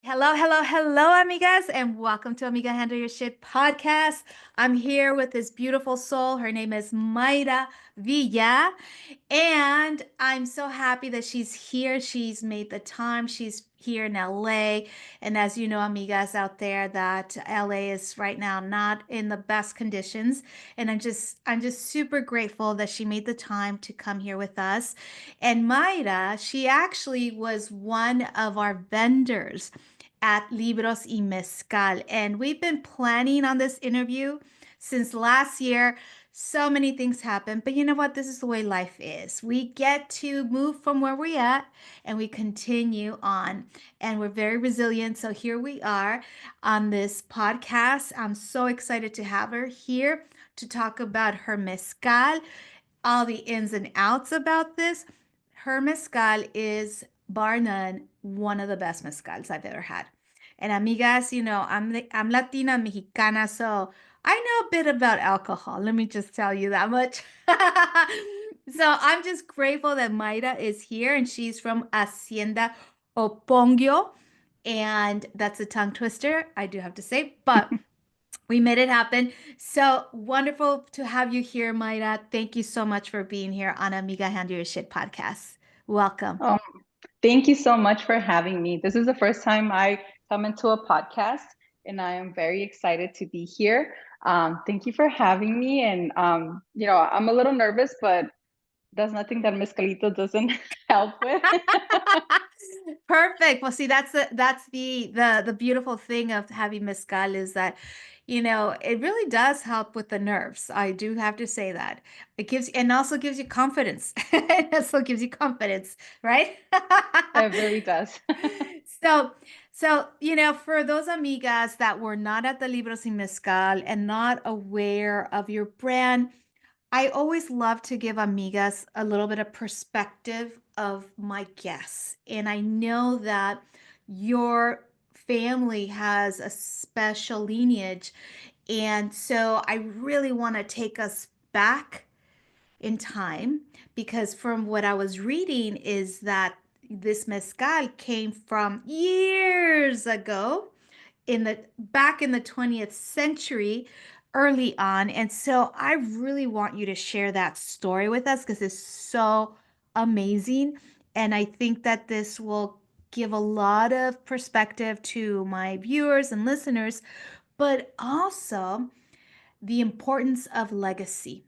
Hello, hello, hello, amigas, and welcome to Amiga Handle Your Shit podcast. I'm here with this beautiful soul. Her name is Mayra Villas, and I'm so happy that she's here. She's made the time. She's here in LA. And as you know, amigas out there, that LA is right now not in the best conditions. And I'm just super grateful that she made the time to come here with us. And Mayra, she actually was one of our vendors at Libros y Mezcal. And we've been planning on this interview since last year. So many things happen, but you know what? This is the way life is. We get to move from where we're at and we continue on, and we're very resilient. So here we are on this podcast. I'm so excited to have her here to talk about her mezcal, all the ins and outs about this. Her mezcal is bar none one of the best mezcals I've ever had. And amigas, I'm Latina Mexicana, so I know a bit about alcohol. Let me just tell you that much. So I'm just grateful that Mayra is here, and she's from Hacienda Oponguio. And that's a tongue twister, I do have to say, but we made it happen. So wonderful to have you here, Mayra. Thank you so much for being here on Amiga Handle Your Shit podcast. Welcome. Um, Thank you so much for having me. This is the first time I come into a podcast, and I am very excited to be here. Thank you for having me. And I'm a little nervous, but that's nothing that mezcalito doesn't help with. Perfect. Well, see, that's the beautiful thing of having mezcal is that, it really does help with the nerves. I do have to say that. It gives and also gives you confidence. It also gives you confidence, right? It really does. So, for those amigas that were not at the Libros y Mezcal and not aware of your brand, I always love to give amigas a little bit of perspective of my guests. And I know that your family has a special lineage. And so I really want to take us back in time because from what I was reading is that this mezcal came from years ago in the back in the 20th century early on. And so I really want you to share that story with us because it's so amazing. And I think that this will give a lot of perspective to my viewers and listeners, but also the importance of legacy.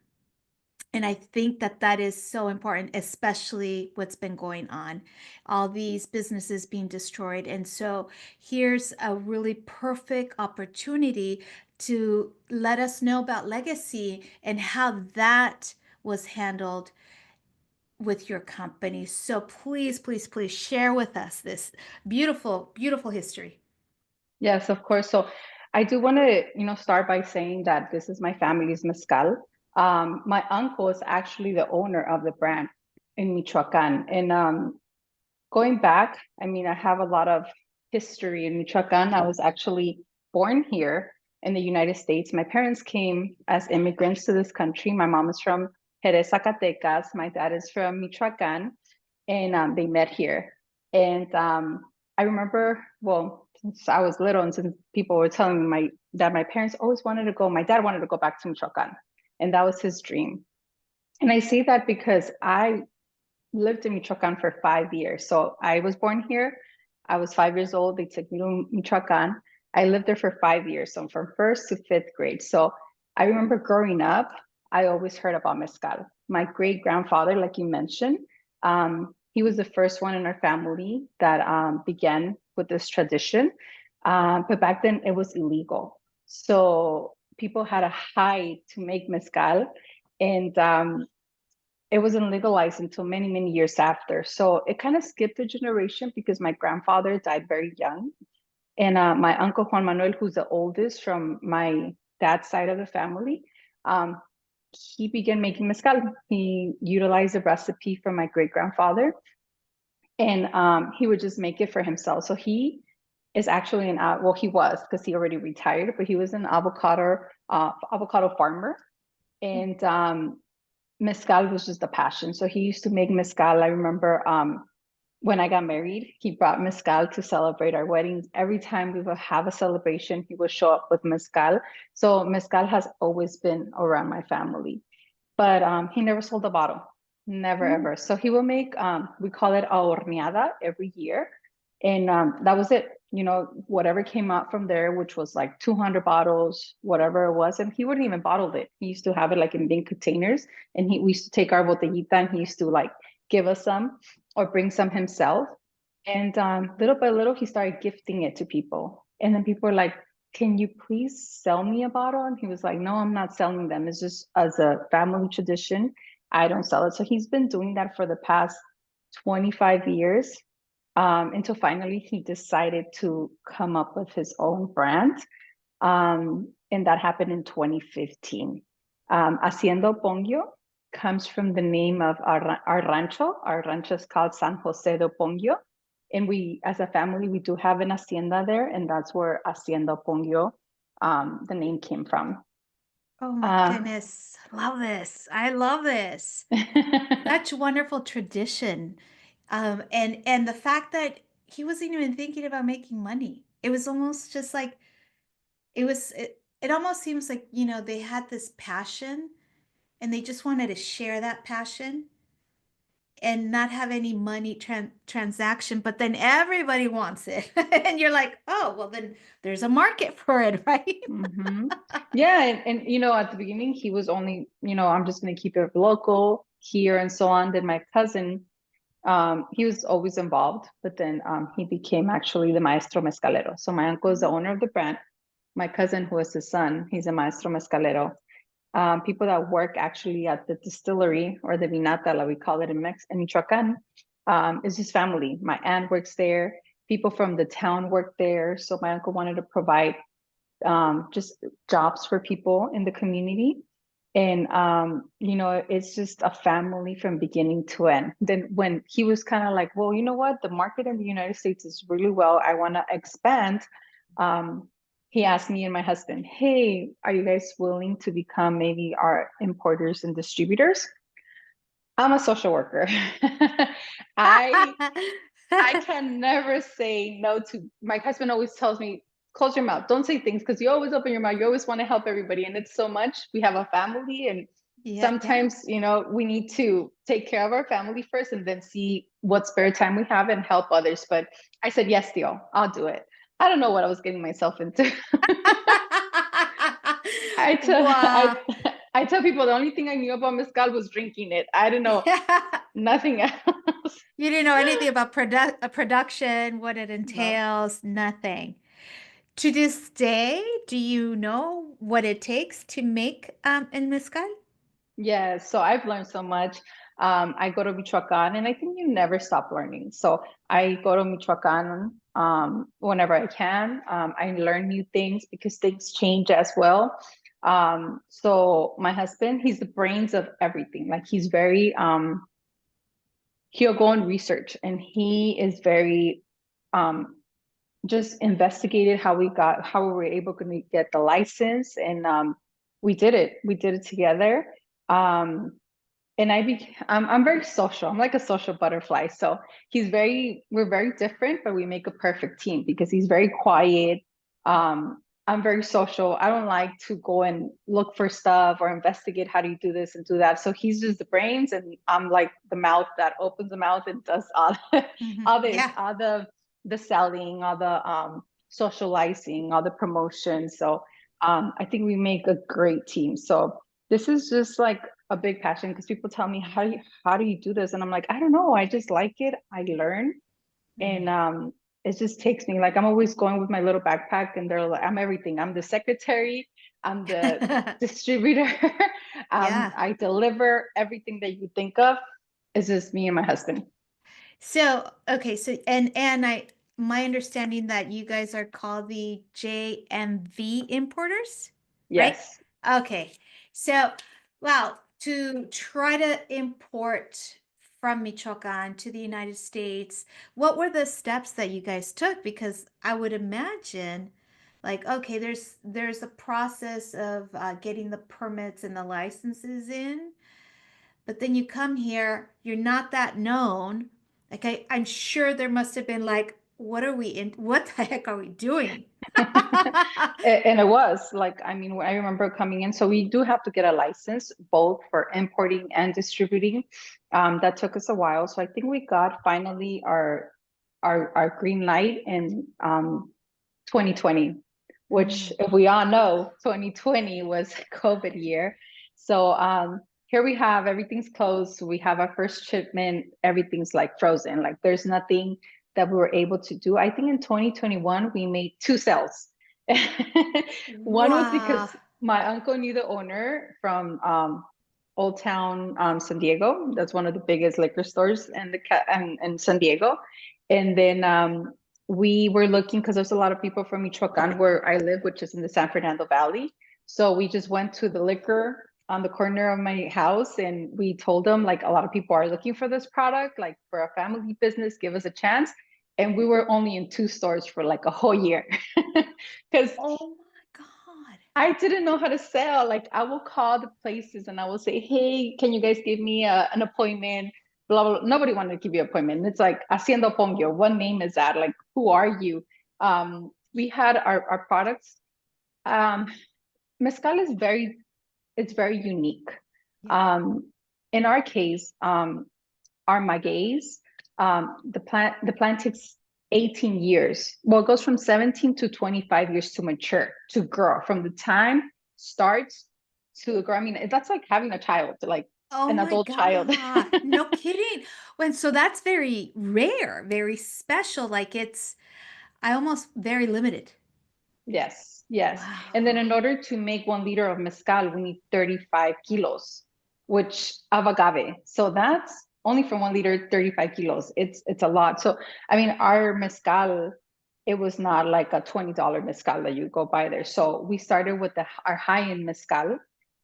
And I think that that is so important, especially what's been going on, all these businesses being destroyed. And so here's a really perfect opportunity to let us know about legacy and how that was handled with your company. So please, please, please share with us this beautiful, beautiful history. Yes, of course. So I do want to, start by saying that this is my family's mezcal. My uncle is actually the owner of the brand in Michoacán. And going back, I mean, I have a lot of history in Michoacán. I was actually born here in the United States. My parents came as immigrants to this country. My mom is from Jerez, Zacatecas. My dad is from Michoacán, and they met here. And I remember, well, since I was little, and since people were telling me my parents always wanted to go. My dad wanted to go back to Michoacán, and that was his dream. And I say that because I lived in Michoacan for 5 years. So I was born here. I was 5 years old. They took me to Michoacan. I lived there for 5 years, so from first to fifth grade. So I remember growing up, I always heard about mezcal. My great grandfather, like you mentioned, he was the first one in our family that began with this tradition. But back then it was illegal. So people had to hide to make mezcal. And it wasn't legalized until many, many years after. So it kind of skipped a generation because my grandfather died very young. And my uncle Juan Manuel, who's the oldest from my dad's side of the family, um, he began making mezcal. He utilized a recipe from my great grandfather, and he would just make it for himself. So he is actually well, he was because he already retired, but he was an avocado farmer, and mezcal was just a passion. So he used to make mezcal. I remember when I got married, he brought mezcal to celebrate our weddings. Every time we would have a celebration, he would show up with mezcal. So mezcal has always been around my family, but he never sold a bottle, never Mm. ever. So he will make, we call it a horneada every year, and that was it. You know, whatever came out from there, which was like 200 bottles, whatever it was, and he wouldn't even bottle it. He used to have it like in big containers, and we used to take our botellita, and he used to like give us some or bring some himself. And little by little, he started gifting it to people, and then people were like, can you please sell me a bottle? And he was like, no, I'm not selling them. It's just as a family tradition. I don't sell it. So he's been doing that for the past 25 years, until finally he decided to come up with his own brand. And that happened in 2015. Hacienda Oponguio comes from the name of our rancho. Our rancho is called San Jose de Oponguio. And we, as a family, we do have an hacienda there, and that's where Hacienda Oponguio, the name came from. Oh my Uh, goodness. Love this. I love this. Such wonderful tradition. And the fact that he wasn't even thinking about making money. It was almost just like it almost seems like, they had this passion and they just wanted to share that passion and not have any money transaction, but then everybody wants it. And you're like, oh, well, then there's a market for it, right? hmm Yeah, and you know, at the beginning, he was only, I'm just going to keep it local here and so on. Then my cousin, he was always involved, but then he became actually the maestro mezcalero. So my uncle is the owner of the brand. My cousin, who is his son, he's a maestro mezcalero. People that work actually at the distillery or the vinata, like we call it in Michoacán, is his family. My aunt works there. People from the town work there. So my uncle wanted to provide just jobs for people in the community. And, it's just a family from beginning to end. Then when he was kind of like, well, you know what? The market in the United States is really well. I want to expand. Um, he asked me and my husband, hey, are you guys willing to become maybe our importers and distributors? I'm a social worker. I I can never say no to my husband always tells me, close your mouth. Don't say things because you always open your mouth. You always want to help everybody. And it's so much. We have a family and Yeah, yeah. sometimes, we need to take care of our family first and then see what spare time we have and help others. But I said, yes, Theo, I'll do it. I don't know what I was getting myself into. I tell Wow. I tell people the only thing I knew about mezcal was drinking it. I don't know nothing else. You didn't know anything about production, what it No. entails, nothing. To this day, do you know what it takes to make in mezcal? Yeah, so I've learned so much. I go to Michoacán, and I think you never stop learning. So I go to Michoacán whenever I can. I learn new things because things change as well. So my husband, he's the brains of everything. Like he'll go and research, and he is very um, just investigated how we were able to get the license, and we did it together. Um, and I'm very social. I'm like a social butterfly. So we're very different, but we make a perfect team because he's very quiet. I'm very social. I don't like to go and look for stuff or investigate how do you do this and do that. So he's just the brains, and I'm like the mouth that opens the mouth and does all all this, Yeah. all the selling, all the socializing, all the promotion. So I think we make a great team. So this is just like a big passion because people tell me how do you do this, and I'm like, I don't know, I just like it. I learn, and Mhm. it just takes me, like, I'm always going with my little backpack, and they're like, I'm everything. I'm the secretary, I'm the distributor. Yeah. I deliver everything that you think of. It's just me and my husband. So, okay, so and my understanding that you guys are called the JMV importers, right? Yes. Okay. So, well, to try to import from Michoacan to the United States, what were the steps that you guys took? Because I would imagine, like, okay, there's a process of getting the permits and the licenses in, but then you come here, you're not that known. Like I'm sure there must have been like, what are we in? What the heck are we doing? And it was like, I mean, I remember coming in. So we do have to get a license both for importing and distributing. That took us a while. So I think we got finally our green light in 2020, which, Mm. if we all know, 2020 was COVID year. So here we have everything's closed. We have our first shipment. Everything's like frozen. Like there's nothing that we were able to do. I think in 2021 we made two sales. One was Wow. because my uncle knew the owner from Old Town, San Diego. That's one of the biggest liquor stores in in San Diego. And then we were looking because there's a lot of people from Michoacán where I live, which is in the San Fernando Valley. So we just went to the liquor on the corner of my house and we told them like a lot of people are looking for this product, like for a family business, give us a chance. And we were only in two stores for like a whole year because Oh my God. I didn't know how to sell. Like I will call the places and I will say, "Hey, can you guys give me an appointment?" Blah, blah blah. Nobody wanted to give you an appointment. It's like Hacienda Oponguio. What name is that? Like, who are you? We had our products. Um, Mezcal is it's very unique. Yeah. Um, in our case, our magueys, the plant takes 18 years. Well, it goes from 17 to 25 years to mature, to grow. From the time starts to grow. I mean, that's like having a child, like Oh an my adult child. God. No kidding. When so that's very rare, very special. Like it's I almost very limited. Yes, yes. And then Wow. in order to make 1 liter of mezcal, we need 35 kilos, which of agave. So that's only for 1 liter, 35 kilos. It's a lot. So I mean, our mezcal, it was not like a $20 mezcal that you go buy there. So we started with our high-end mezcal,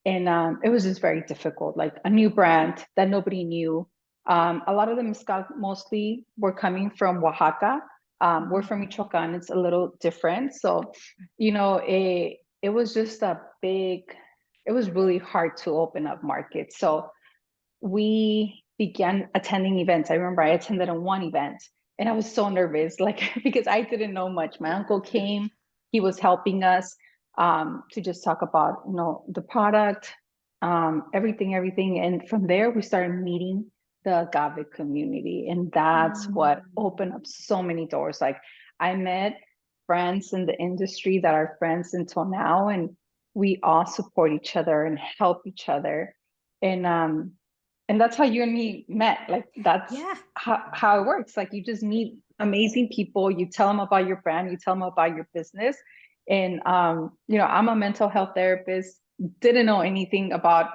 and it was just very difficult, like a new brand that nobody knew. A lot of the mezcal mostly were coming from Oaxaca. We're Mhm. from Michoacán. It's a little different. So it was just it was really hard to open up markets. So we began attending events. I remember I attended on one event and I was so nervous, like because I didn't know much. My uncle came, he was helping us to just talk about, the product, everything. And from there, we started meeting the agave community. And that's what Mm. opened up so many doors. Like I met friends in the industry that are friends until now, and we all support each other and help each other. And that's how you and me met. Like that's Yeah. how it works. Like you just meet amazing people, you tell them about your brand, you tell them about your business. And I'm a mental health therapist, didn't know anything about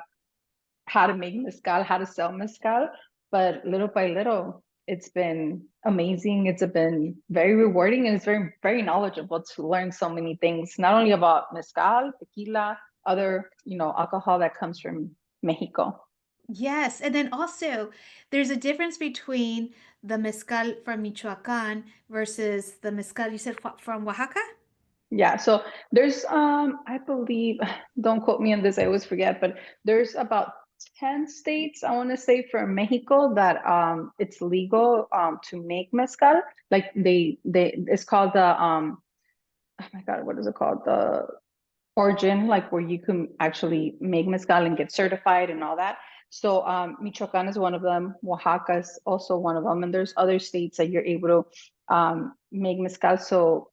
how to make mezcal, how to sell mezcal, but little by little, it's been amazing. It's been very rewarding, and it's very, very knowledgeable to learn so many things, not only about mezcal, tequila, other, alcohol that comes from Mexico. Yes. And then also there's a difference between the mezcal from Michoacán versus the mezcal you said from Oaxaca? Yeah, so there's I believe, don't quote me on this, I always forget, but there's about 10 states, I want to say, for Mexico that it's legal to make mezcal. Like they it's called the oh my God, what is it called? The origin, like where you can actually make mezcal and get certified and all that. So Michoacan is one of them, Oaxaca is also one of them, and there's other states that you're able to make mezcal. So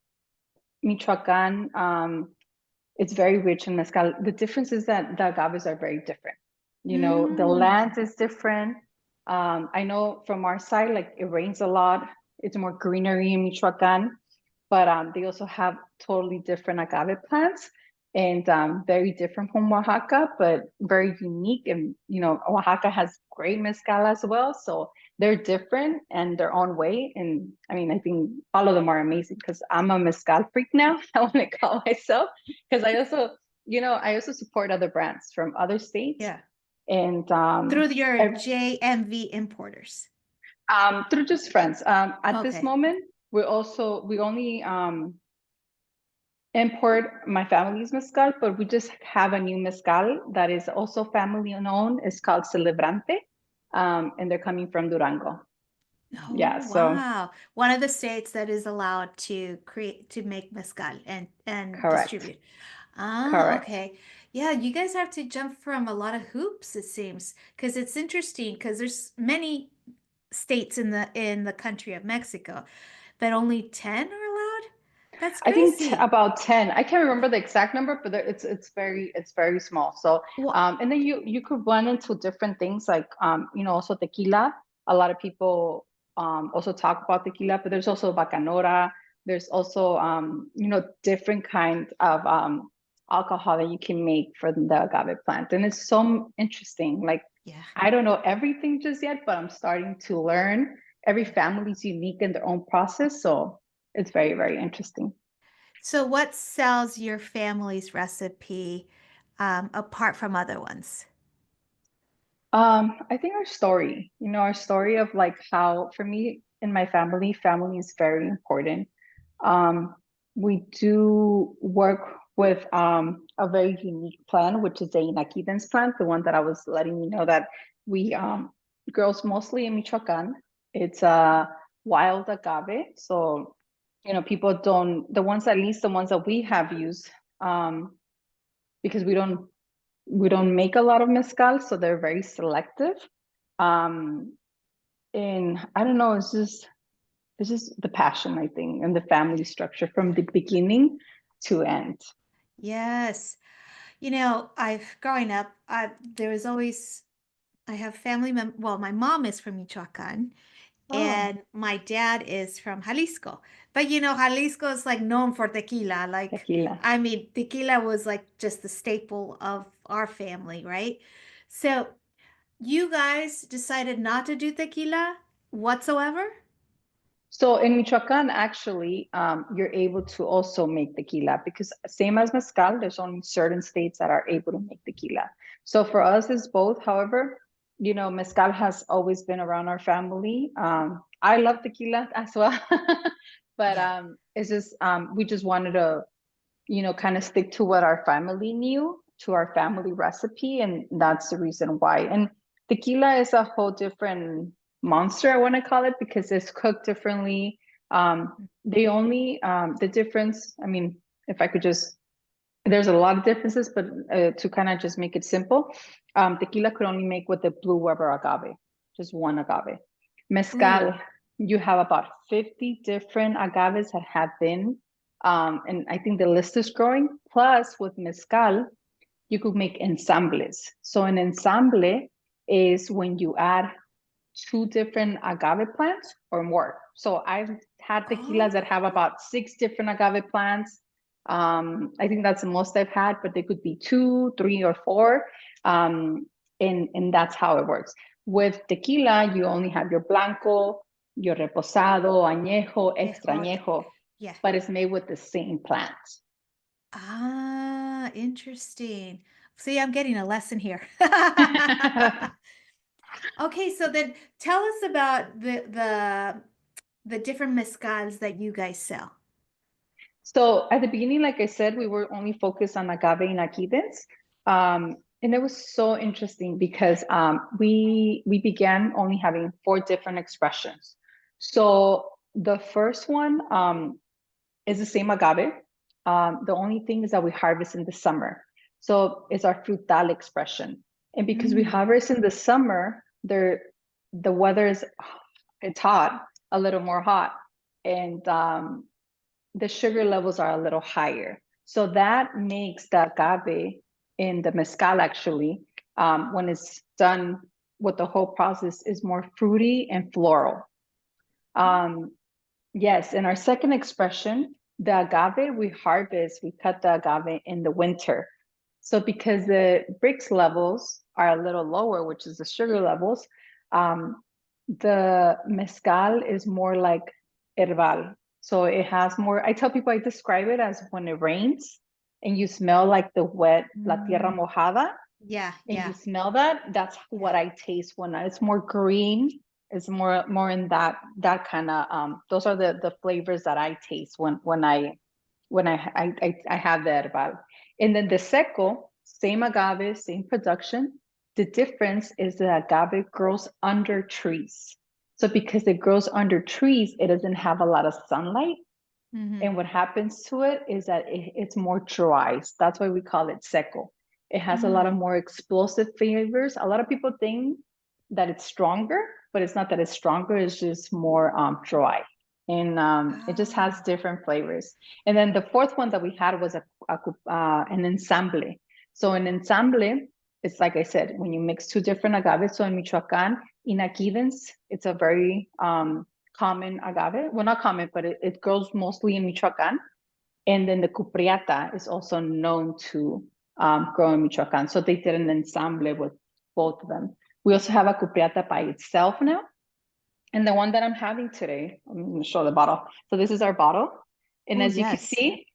Michoacán, it's very rich in mezcal. The difference is that the agaves are very different. The Mm. land is different. I know from our side, like it rains a lot. It's more greenery in Michoacán, but they also have totally different agave plants and very different from Oaxaca, but very unique. And Oaxaca has great mezcal as well, so they're different and their own way. And I mean, I think all of them are amazing because I'm a mezcal freak now. I want to call myself because I also support other brands from other states Yeah. and Through your JMV importers. through just friends. At this Okay. moment, we only import my family's mezcal, but we just have a new mezcal that is also family owned. It's called Celebrante, and they're coming from Durango. Yeah, Oh, so wow. One of the states that is allowed to make mezcal and correct, distribute. Ah, correct. okay. Yeah, you guys have to jump from a lot of hoops, it seems, because it's interesting because there's many states in the country of Mexico, but only 10 are allowed? That's I think crazy. about 10. I can't remember the exact number, but it's very small. So Well, and then you could run into different things like also tequila. A lot of people also talk about tequila, but there's also bacanora. There's also different kinds of alcohol that you can make from the agave plant. And it's so interesting. Like yeah. I don't know everything just yet, but I'm starting to learn. Every family is unique in their own process, so it's very, very interesting. So what sells your family's recipe apart from other ones? I think our story of like how for me and my family is very important. Um, we do work with a very unique plant, which is a Inaquidens plant, the one that I was letting you know that we grows mostly in Michoacán. It's a wild agave. So, people don't, the ones, at least the ones that we have used, because we don't make a lot of mezcal, so they're very selective. Um, and I don't know, it's just the passion, I think, and the family structure from the beginning to end. Yes. I've growing up, there was always I have well, my mom is from Michoacán Oh, and my dad is from Jalisco. But Jalisco is like known for tequila. Like, tequila. I mean, tequila was like just the staple of our family, right? So you guys decided not to do tequila whatsoever? So in Michoacán, actually, you're able to also make tequila because same as mezcal, there's only certain states that are able to make tequila. So for us, it's both. However, mezcal has always been around our family. I love tequila as well, but Yeah. it's just we just wanted to kind of stick to what our family knew, to our family recipe, and that's the reason why. And tequila is a whole different monster, I want to call it, because it's cooked differently. The difference, I mean, if I could just, there's a lot of differences, but to kind of just make it simple, tequila could only make with the blue Weber agave, just one agave. Mezcal, Ooh. you have about 50 different agaves that have been, and I think the list is growing. Plus, with mezcal, you could make ensambles. So an ensamble is when you add two different agave plants or more. So I've had tequilas that have Oh. about 6 different agave plants. I think that's the most I've had, but they could be 2, 3, or 4. And that's how it works. With tequila, you only have your blanco, your reposado, añejo, extra Ejote. añejo, Yeah. but it's made with the same plants. Ah, interesting. See, I'm getting a lesson here. Okay, so then tell us about the different mezcals that you guys sell. So at the beginning, like I said, we were only focused on agave and akidens. And it was so interesting because we began only having 4 different expressions. So the first one is the same agave. The only thing is that we harvest in the summer. So it's our frutal expression. And because we Mm. harvest in the summer, the weather is it's hot, a little more hot. And the sugar levels are a little higher. So that makes the agave in the mezcal actually, when it's done with the whole process, is more fruity and floral. Um, yes, in our second expression, the agave we harvest, we cut the agave in the winter. So because the Brix levels are a little lower, which is the sugar levels, the mezcal is more like herbal. So it has more, I tell people I describe it as when it rains and you smell like the wet, la tierra Mm. mojada, Yeah, and you yeah, smell that, that's yeah. what I taste when it's more green. It's more in that kind of those are the flavors that I taste when I have the herbal. And then the seco, same agave, same production. The difference is the agave grows under trees. So because it grows under trees, it doesn't have a lot of sunlight. Mm-hmm. And what happens to it is that it's more dry. That's why we call it seco. It has a lot of Mm. more explosive flavors. A lot of people think that it's stronger, but it's not that it's stronger. It's just more dry. And it just has Oh. different flavors. And then the fourth one that we had was an ensamble. So an ensamble, it's like I said, when you mix two different agaves. So in Michoacán, in Aquidens, it's a very common agave. Well, not common, but it grows mostly in Michoacán. And then the cupriata is also known to grow in Michoacán. So they did an ensamble with both of them. We also have a cupriata by itself now. And the one that I'm having today, I'm going to show the bottle. So this is our bottle. And Oh, as you can yes. see,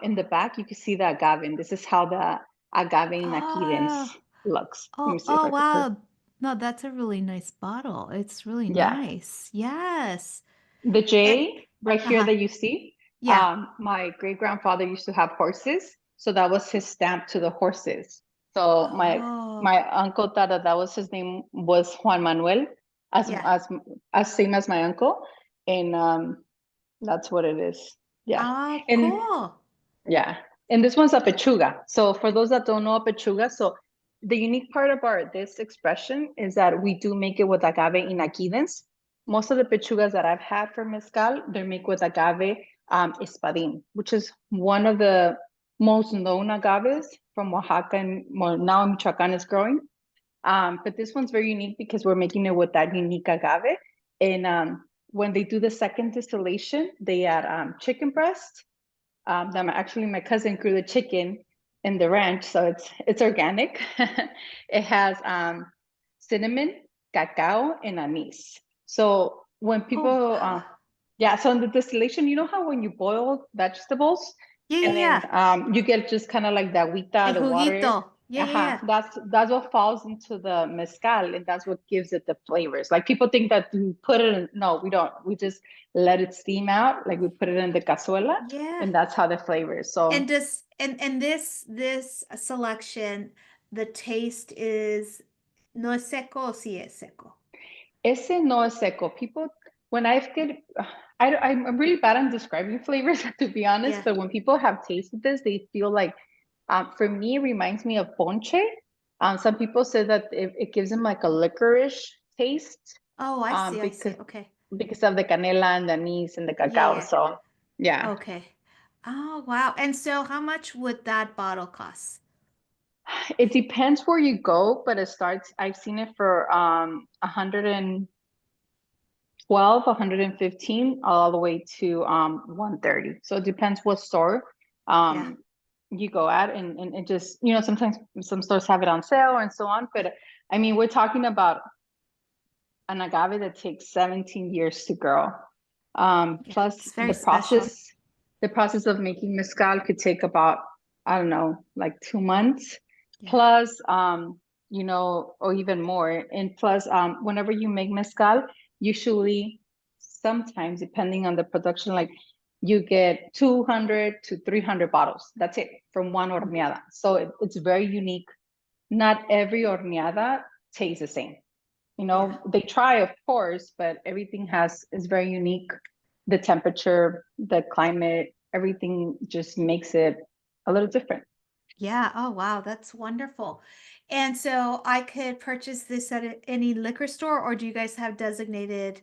in the back, you can see the agave. And this is how the agave in Aquidens Oh, looks. Let me oh, see if oh, I could put, wow. No, that's a really nice bottle. It's really yeah. nice. Yes. The It, J right here uh-huh. that you see, Yeah. my great grandfather used to have horses, so that was his stamp to the horses. So Oh, my uncle thought that was his name was Juan Manuel, as yeah. same as my uncle, and that's what it is. Yeah, Oh, and cool. yeah, and this one's a pechuga. So for those that don't know a pechuga, so the unique part about this expression is that we do make it with agave in Aquidens. Most of the pechugas that I've had for mezcal, they're made with agave espadín, which is one of the most known agaves from Oaxaca, and well, now Michoacán is growing. But this one's very unique because we're making it with that unique agave. And when they do the second distillation, they add chicken breast, that actually my cousin grew the chicken in the ranch, so it's organic. It has cinnamon, cacao, and anise. So when Oh, people, wow. yeah, so in the distillation, you know how when you boil vegetables Yeah, yeah, and then yeah. you get just kind of like the agüita, El the water. juguito. Yeah, yeah, yeah. That's what falls into the mezcal, and that's what gives it the flavors. Like people think that we put it in, no, we don't. We just let it steam out, like we put it in the cazuela, Yeah. and that's how the flavor is. So And this selection, the taste is no es seco o sí es seco. ese no es seco. People, when I've get, I'm really bad on describing flavors, to be honest. Yeah. But when people have tasted this, they feel like, for me, it reminds me of ponche. Some people say that it gives them like a licorice taste, Oh, I see. I see. because Okay. of the canela and the anise and the Yeah, cacao. yeah. So yeah, Okay. Oh, wow. And so how much would that bottle cost? it depends where you go, but it starts. I've seen it for 112, 115, all the way to 130. So it depends what store Yeah. you go at, and it just, sometimes some stores have it on sale and so on. But I mean, we're talking about an agave that takes 17 years to grow. Yeah. Plus It's very special. the process of making mezcal could take about, I don't know, like 2 months. Yeah. Plus, or even more. And plus, whenever you make mezcal, usually, sometimes depending on the production, like you get 200 to 300 bottles. That's it from one horneada. So it's very unique. Not every horneada tastes the same. Yeah. They try, of course, but everything is very unique. The temperature, the climate, everything just makes it a little different. Yeah. Oh, wow. That's wonderful. And so I could purchase this at any liquor store, or do you guys have designated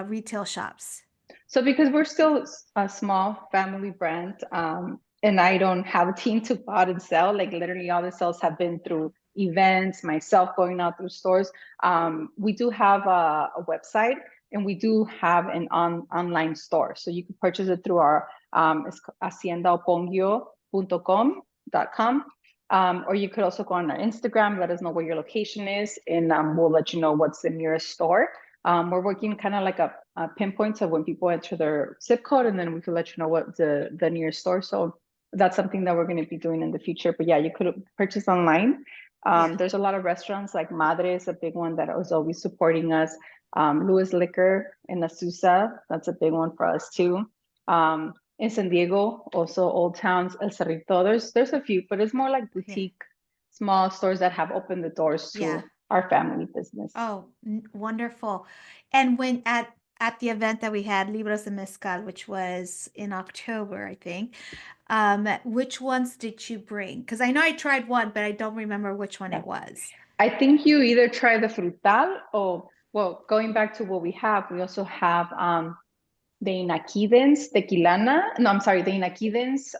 retail shops? So because we're still a small family brand, and I don't have a team to go out and sell, like literally all the sales have been through events, myself going out through stores. We do have a website, and we do have an online store. So you can purchase it through our haciendaoponguio.com. Or you could also go on our Instagram, let us know where your location is, and we'll let you know what's the nearest store. We're working kind of like a pinpoint of when people enter their zip code, and then we can let you know what the nearest store. So that's something that we're going to be doing in the future. But yeah, you could purchase online. Yeah. There's a lot of restaurants, like Madre is a big one that was always supporting us. Louis Liquor in Azusa, that's a big one for us too. In San Diego, also Old Towns, El Cerrito. There's a few, but it's more like Yeah. boutique, small stores that have opened the doors Yeah. our family business. Oh, wonderful. And when at the event that we had, Libros de Mezcal, which was in October, I think, which ones did you bring? Because I know I tried one, but I don't remember which one Yeah. it was. I think you either try the frutal or, well, going back to what we also have the Inaquidens tequilana. No, I'm sorry, the Inaquidens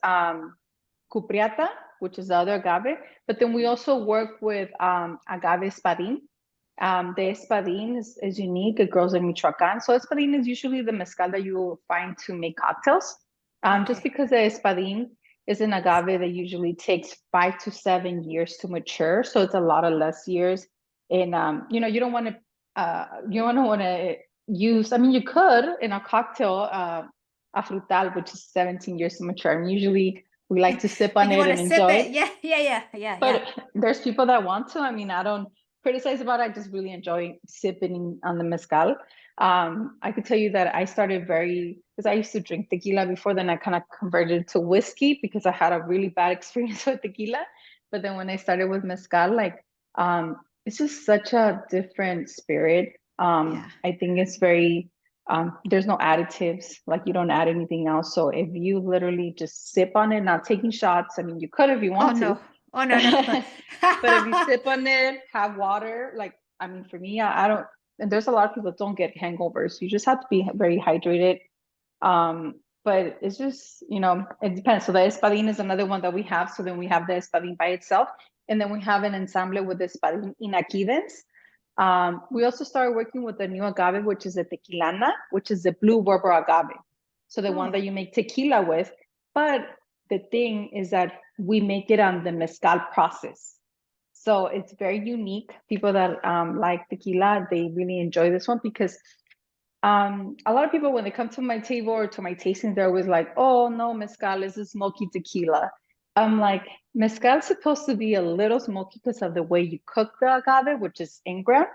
cupriata, which is the other agave. But then we also work with agave espadín. The espadín is unique. It grows in Michoacán. So espadín is usually the mezcal that you will find to make cocktails. Just Okay. because the espadín is an agave that usually takes 5 to 7 years to mature. So it's a lot of less years. And you don't want to use, I mean, you could in a cocktail a frutal, which is 17 years to mature. And usually we like to sip But on you it want to and sip enjoy it. it. Yeah, yeah, yeah, yeah, yeah. But there's people that want to. I mean, I don't criticize about it. I just really enjoy sipping on the mezcal. I could tell you that I started because I used to drink tequila before, then I kind of converted to whiskey because I had a really bad experience with tequila. But then when I started with mezcal, like it's just such a different spirit. Yeah. I think it's very there's no additives, like you don't add anything else. So if you literally just sip on it, not taking shots, I mean, you could if you Oh want to, no. Oh no, no. but if you sip on it, have water, like, I mean, for me, I don't, and there's a lot of people that don't get hangovers. You just have to be very hydrated. Um, but it's just, it depends. So the espadín is another one that we have. So then we have the espadín by itself, and then we have an ensamble with the espadín inaquidens. We also started working with the new agave, which is the tequilana, which is the blue Berber agave. So the one Oh, that you make tequila with. But the thing is that we make it on the mezcal process. So it's very unique. People that like tequila, they really enjoy this one because a lot of people, when they come to my table or to my tastings, they're always like, oh, no, mezcal is a smoky tequila. I'm like, mezcal is supposed to be a little smoky because of the way you cook the agave, which is in ground,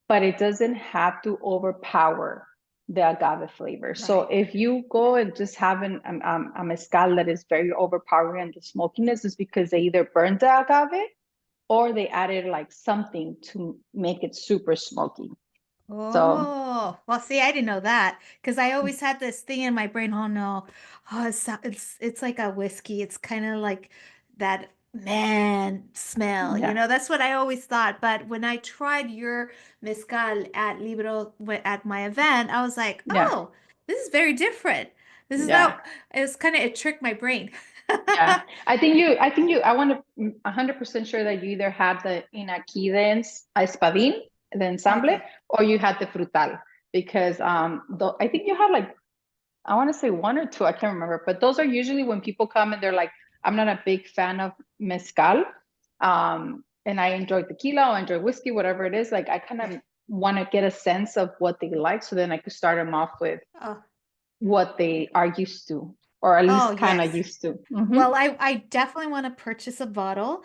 but it doesn't have to overpower the agave flavor. So right. if you go and just have a mezcal that is very overpowering and the smokiness is because they either burned the agave or they added like something to make it super smoky. So Oh, well, see, I didn't know that because I always had this thing in my brain. Oh no, oh, it's like a whiskey. It's kind of like that man smell. yeah, That's what I always thought. But when I tried your mezcal at my event, I was like, yeah, oh, this is very different. This is yeah. not. It tricked my brain. Yeah, I want to 100% sure that you either had the Inaquidens Espadín, the ensamble, Okay. or you had the Frutal, because I think you had like, I want to say one or two, I can't remember, but those are usually when people come and they're like, I'm not a big fan of mezcal, and I enjoy tequila or I enjoy whiskey, whatever it is. Like I kind Yeah. of want to get a sense of what they like, so then I could start them off with Oh, what they are used to, or at oh least kind of yes. used to. Well, I definitely want to purchase a bottle.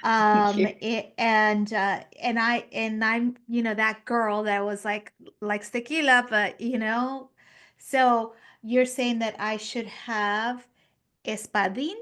Thank you. And I'm that girl that was like likes tequila, but so you're saying that I should have espadín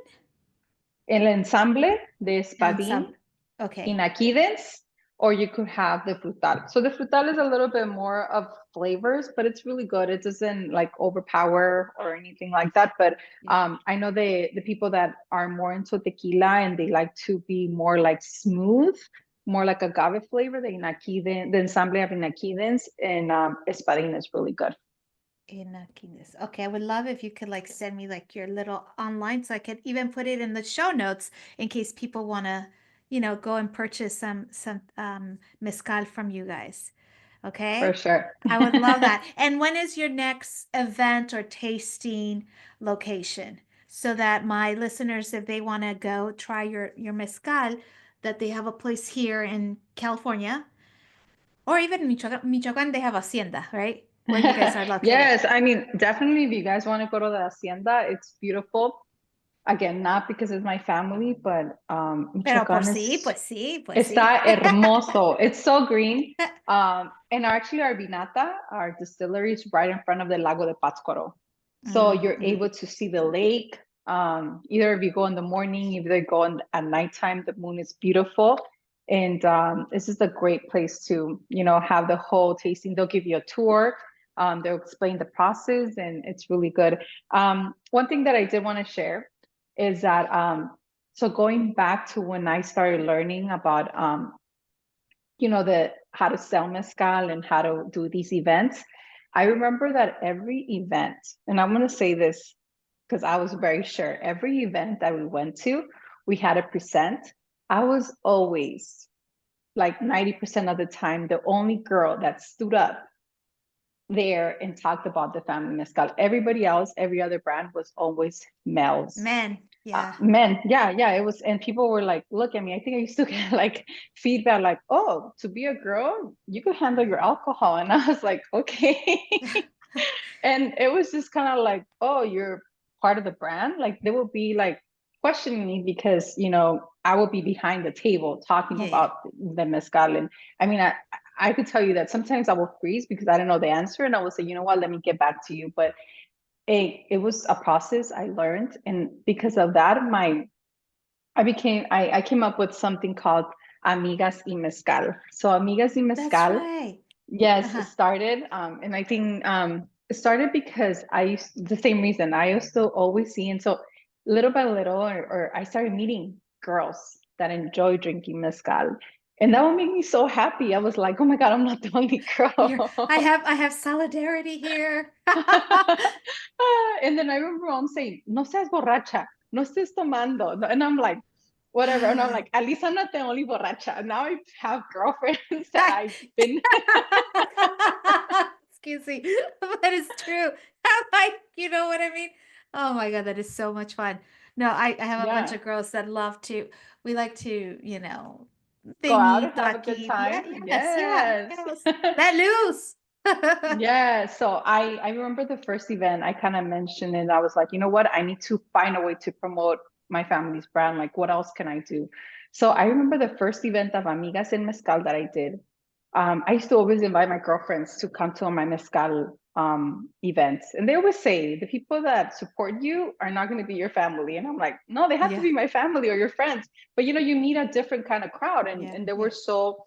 El ensamble de and espadín some. Okay. inaquidens, or you could have the frutal. So the frutal is a little bit more of flavors, but it's really good. It doesn't like overpower or anything like that. But Yeah. I know the people that are more into tequila and they like to be more like smooth, more like agave flavor. The ensamble of inaquidens and espadín is really good. In Guinness. Okay, I would love if you could like send me like your little online so I could even put it in the show notes in case people want to, go and purchase some mezcal from you guys. For Okay? sure. I would love that. And when is your next event or tasting location? So that my listeners, if they want to go try your mezcal, that they have a place here in California or even Michoacan. Michoacan, they have Hacienda, right? Where you guys are located. Yes, I mean, definitely if you guys want to go to the Hacienda, it's beautiful. Again, not because it's my family, but Pero por Michoacán sí, pues sí, pues sí. está hermoso. It's so green. And actually our vinata, our distillery is right in front of the Lago de Pátzcuaro. So you're Mm-mm. able to see the lake. Either if you go in the morning, either go at nighttime, the moon is beautiful. And this is a great place to, have the whole tasting. They'll give you a tour. They'll explain the process, and it's really good. One thing that I did want to share is that, so going back to when I started learning about, the how to sell mezcal and how to do these events, I remember that every event, and I'm going to say this because I was very sure, every event that we went to, we had to present. I was always, like 90% of the time, the only girl that stood up there and talked about the family mezcal. Everybody else, every other brand was always males. Men. Yeah. Men, yeah, it was, and people were like, look at me. I think I used to get like feedback like, oh, to be a girl, you could handle your alcohol. And I was like, okay. And it was just kind of like, oh, you're part of the brand. Like they will be like questioning me because, I will be behind the table talking Yeah, yeah. about the mezcal. And I mean, I could tell you that sometimes I will freeze because I don't know the answer, and I will say, you know what, let me get back to you. But it was a process I learned. And because of that, I came up with something called Amigas y Mezcal. So Amigas y That's Mezcal, right. yes, it Uh-huh. started, and I think it started because the same reason I used to always see, and so little by little, or I started meeting girls that enjoy drinking mezcal, and that would make me so happy. I was like, oh my God, I'm not the only You're, girl. I have solidarity here. And then I remember mom saying, "No seas borracha, no estés tomando," and I'm like, whatever. And I'm like, at least I'm not the only borracha. Now I have girlfriends that I've been. Excuse me. That is true. I'm like, you know what I mean? Oh my God, that is so much fun. No, I have a bunch Yeah, of girls that love to, we like to, go out thingy, and have a good taki. Yeah, time. yes, yeah, Yes. yes. Let loose. Yeah, so I remember the first event I kind of mentioned, and I was like, you know what? I need to find a way to promote my family's brand. Like, what else can I do? So I remember the first event of Amigas en Mezcal that I did. I used to always invite my girlfriends to come to my mezcal events, and they always say the people that support you are not going to be your family. And I'm like, no, they have to Yeah, be my family or your friends. But you meet a different kind of crowd, and yeah, they were yeah. so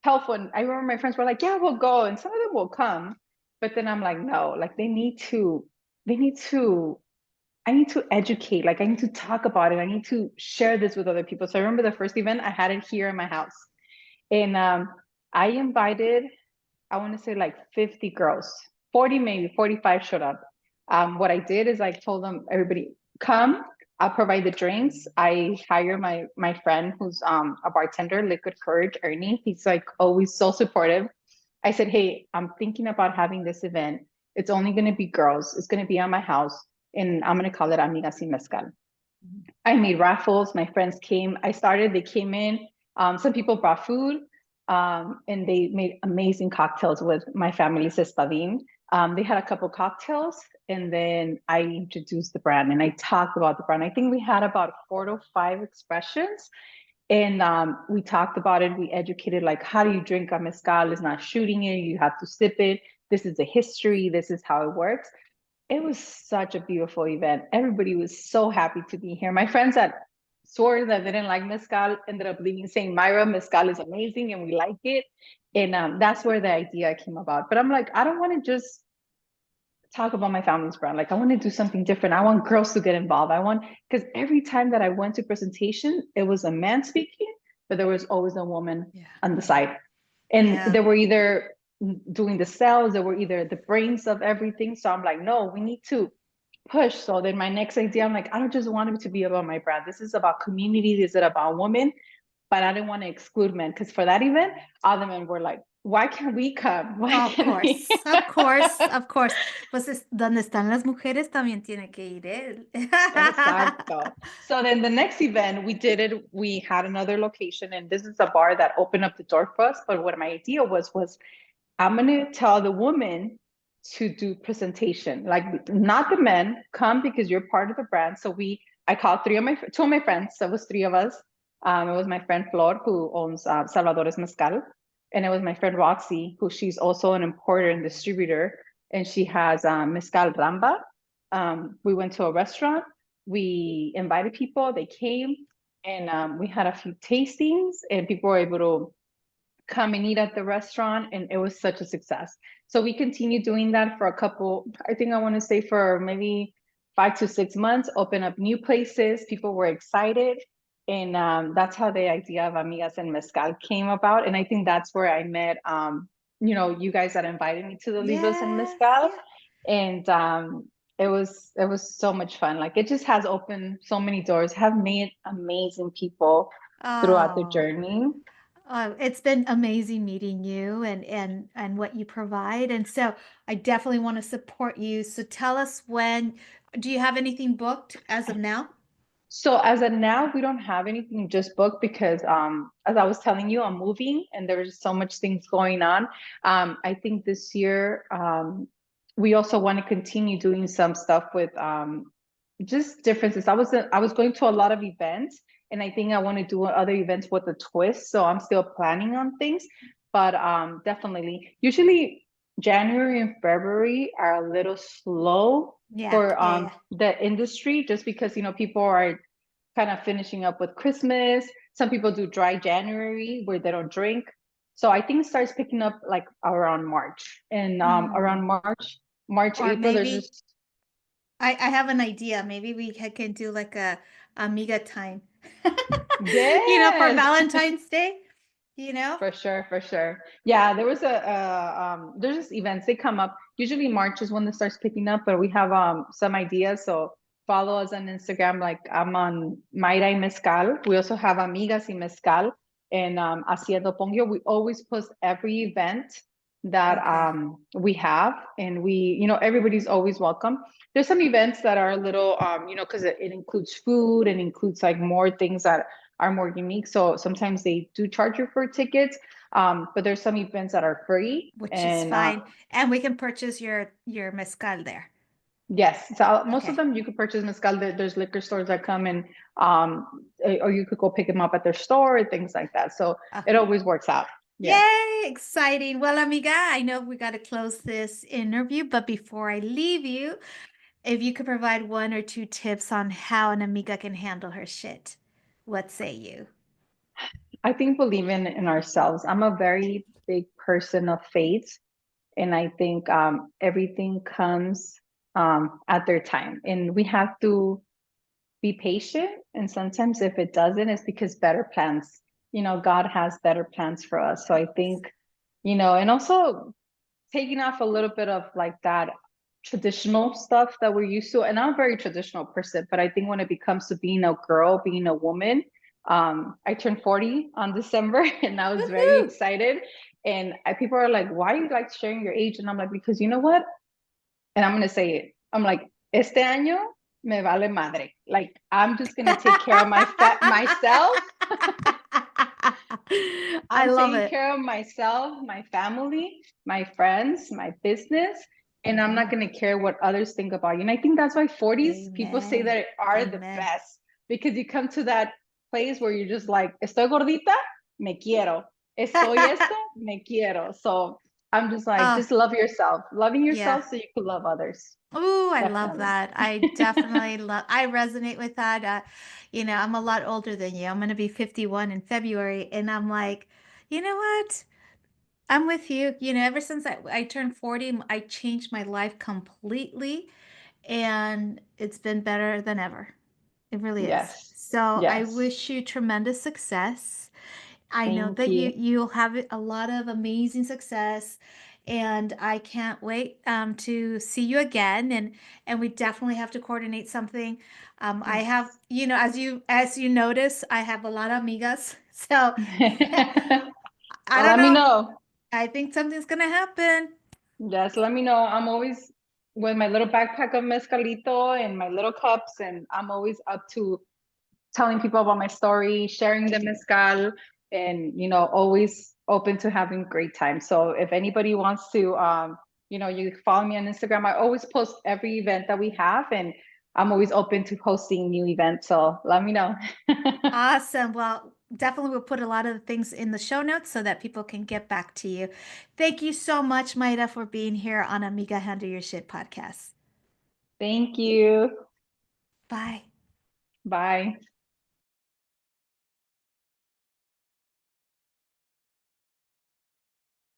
helpful. And I remember my friends were like, yeah, we'll go, and some of them will come. But then I'm like, no, like they need to. I need to educate, like I need to talk about it. I need to share this with other people. So I remember the first event, I had it here in my house. And I invited, I want to say like 50 girls, 40 maybe, 45 showed up. What I did is I told them, everybody, come, I'll provide the drinks. I hire my friend who's a bartender, Liquid Courage, Ernie. He's like always so supportive. I said, hey, I'm thinking about having this event. It's only going to be girls. It's going to be at my house, and I'm going to call it Amigas y Mezcal. I made raffles. My friends came. They came in. Some people brought food, and they made amazing cocktails with my family's estadín. They had a couple cocktails, and then I introduced the brand and I talked about the brand. I think we had about 4 to 5 expressions, and we talked about it. We educated, like, how do you drink a mezcal? It's not shooting it. You have to sip it. This is the history. This is how it works. It was such a beautiful event. Everybody was so happy to be here. My friends that swore that they didn't like mezcal ended up leaving saying, Mayra, mezcal is amazing and we like it. And that's where the idea came about. But I'm like, I don't want to just talk about my family's brand. Like, I want to do something different. I want girls to get involved. Because every time that I went to presentation, it was a man speaking, but there was always a woman Yeah, on the yeah, side. And yeah. they were either doing the sales, they were either the brains of everything. So I'm like, no, we need to push. So then my next idea, I'm like, I don't just want it to be about my brand. This is about community. This is about women. But I didn't want to exclude men, because for that event, other men were like, why can't we come? Why Of can't we? course, of course, of course. Pues donde están las mujeres también tiene que ir él. Exacto. So then the next event we had another location, and this is a bar that opened up the door for us. But what my idea was I'm gonna tell the women to do presentation, like not the men, come because you're part of the brand. So I called two of my friends. So it was three of us. It was my friend Flor, who owns Salvador's Mezcal, and it was my friend Roxy, who she's also an importer and distributor, and she has Mezcal Ramba. We went to a restaurant. We invited people. They came. and we had a few tastings, and people were able to come and eat at the restaurant, and it was such a success. So we continued doing that for a couple, I think I want to say for maybe 5 to 6 months, open up new places. People were excited. And that's how the idea of Amigas and Mezcal came about. And I think that's where I met, you guys that invited me to the Libros and Yes, Mezcal. yeah. And it was so much fun. Like it just has opened so many doors, have made amazing people throughout the Oh, journey. it's been amazing meeting you and what you provide. And so I definitely want to support you. So tell us when, do you have anything booked as of now? So as of now, we don't have anything just booked because as I was telling you, I'm moving and there's so much things going on. I think this year we also want to continue doing some stuff with just differences. I was going to a lot of events, and I think I want to do other events with a twist. So I'm still planning on things, but definitely usually January and February are a little slow Yeah, for yeah, yeah. the industry, just because people are kind of finishing up with Christmas. Some people do dry January where they don't drink. So I think it starts picking up like around March. And Mm. around March, Or April, there's maybe just I have an idea. Maybe we can do like a Amiga time. For yes. Valentine's Day, you know? For sure, for sure. Yeah, there was there's just events they come up. Usually March is when it starts picking up, but we have some ideas. So follow us on Instagram. Like I'm on Mayra y Mezcal. We also have Amigas y Mezcal and Hacienda Oponguio. We always post every event that Okay. we have, and everybody's always welcome. There's some events that are a little because it includes food and includes like more things that are more unique. So sometimes they do charge you for tickets, but there's some events that are free. Which is And fine. And we can purchase your mezcal there. yes, so most of Okay. them you could purchase mezcal. There's liquor stores that come and or you could go pick them up at their store and things like that. So it Okay. always works out. Yes. Yay, exciting. Well, amiga, I know we got to close this interview, but before I leave you, if you could provide one or two tips on how an amiga can handle her shit, what say you? I think believing in ourselves. I'm a very big person of faith, and I think everything comes at their time, and we have to be patient. And sometimes if it doesn't, it's because better plans, God has better plans for us. So I think, and also taking off a little bit of like that traditional stuff that we're used to. And I'm a very traditional person, but I think when it becomes to being a girl, being a woman, I turned 40 on December and I was very Woohoo! excited. And people are like, why are you like sharing your age? And I'm like, because you know what? And I'm gonna say it. I'm like, este año me vale madre. Like I'm just gonna take care of myself. I I'm love taking it. care of myself, my family, my friends, my business, and I'm not gonna care what others think about you. And I think that's why 40s people say Amen. that are the Amen. best, because you come to that place where you're just like, estoy gordita, me quiero. Estoy esto, me quiero. So I'm just like, Oh, just love yourself. Loving yeah. yourself so you can love others. Oh, I love Definitely. that. I resonate with that. I'm a lot older than you. I'm going to be 51 in February. And I'm like, you know what? I'm with you. Ever since I turned 40, I changed my life completely. And it's been better than ever. It really is. Yes. So I Yes. wish you tremendous success. I know Thank that you. you'll have a lot of amazing success, and I can't wait to see you again. And we definitely have to coordinate something. I have, Yes. as you notice, I have a lot of amigas. So I Well, don't let me know. know. I think something's gonna happen. Yes, let me know. I'm always with my little backpack of mezcalito and my little cups, and I'm always up to telling people about my story, sharing the mezcal, and always open to having great time. So if anybody wants to, you follow me on Instagram. I always post every event that we have, and I'm always open to hosting new events. So let me know. Awesome. Well, definitely we'll put a lot of the things in the show notes so that people can get back to you. Thank you so much, Maida, for being here on Amiga Handle Your Shit podcast. Thank you. Bye. Bye.